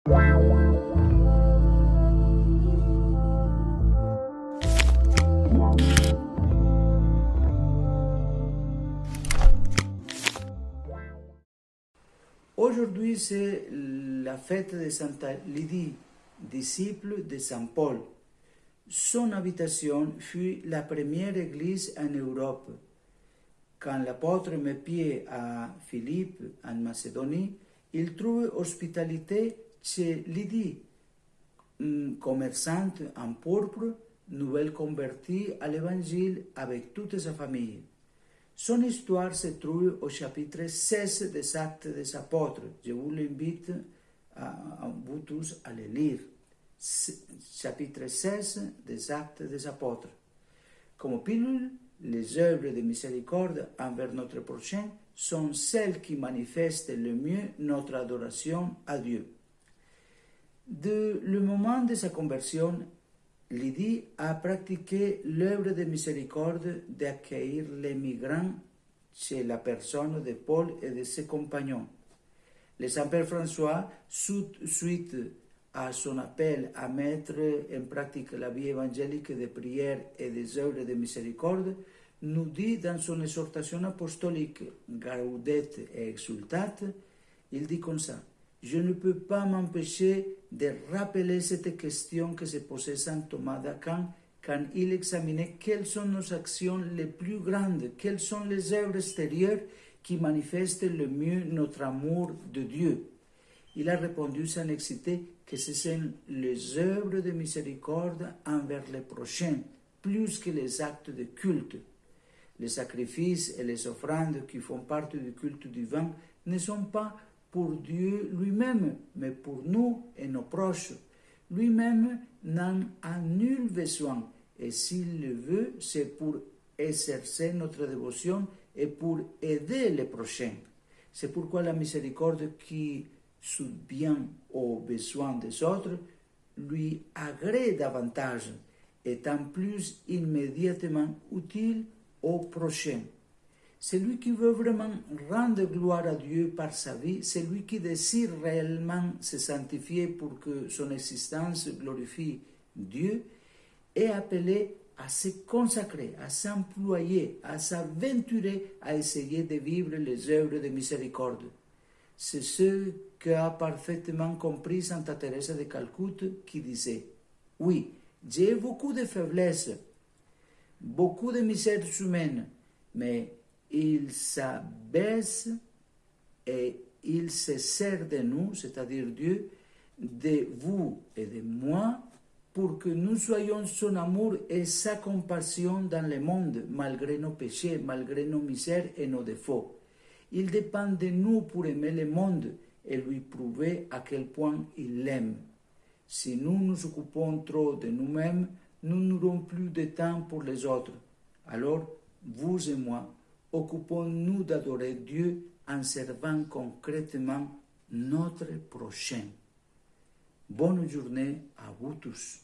Aujourd'hui, c'est la fête de Santa Lydie, disciple de Saint Paul. Son habitation fut la première église en Europe. Quand l'apôtre met pied à Philippe, en Macédonie, il trouve hospitalité chez Lydie, une commerçante en pourpre, nouvelle convertie à l'évangile avec toute sa famille. Son histoire se trouve au chapitre 16 des Actes des Apôtres. Je vous l'invite à vous tous à le lire. Chapitre 16 des Actes des Apôtres. Comme pilule, les œuvres de miséricorde envers notre prochain sont celles qui manifestent le mieux notre adoration à Dieu. Dès le moment de sa conversion, Lydie a pratiqué l'œuvre de miséricorde d'accueillir les migrants chez la personne de Paul et de ses compagnons. Le Saint-Père François, suite à son appel à mettre en pratique la vie évangélique de prière et des œuvres de miséricorde, nous dit dans son exhortation apostolique Gaudet et Exultate, il dit comme ça: je ne peux pas m'empêcher de rappeler cette question que se posait saint Thomas d'Aquin quand il examinait quelles sont nos actions les plus grandes, quelles sont les œuvres extérieures qui manifestent le mieux notre amour de Dieu. Il a répondu sans hésiter que ce sont les œuvres de miséricorde envers les prochains, plus que les actes de culte. Les sacrifices et les offrandes qui font partie du culte divin ne sont pas pour Dieu lui-même, mais pour nous et nos proches. Lui-même n'en a nul besoin, et s'il le veut, c'est pour exercer notre dévotion et pour aider les prochains. C'est pourquoi la miséricorde qui subvient aux besoins des autres lui agrée davantage, étant plus immédiatement utile aux prochains. Celui qui veut vraiment rendre gloire à Dieu par sa vie, celui qui désire réellement se sanctifier pour que son existence glorifie Dieu, est appelé à se consacrer, à s'employer, à s'aventurer, à essayer de vivre les œuvres de miséricorde. C'est ce qu'a parfaitement compris Santa Thérèse de Calcute qui disait: oui, j'ai beaucoup de faiblesses, beaucoup de misères humaines, mais il s'abaisse et il se sert de nous, c'est-à-dire Dieu, de vous et de moi, pour que nous soyons son amour et sa compassion dans le monde, malgré nos péchés, malgré nos misères et nos défauts. Il dépend de nous pour aimer le monde et lui prouver à quel point il l'aime. Si nous nous occupons trop de nous-mêmes, nous n'aurons plus de temps pour les autres. Alors, vous et moi, occupons-nous d'adorer Dieu en servant concrètement notre prochain. Bonne journée à vous tous.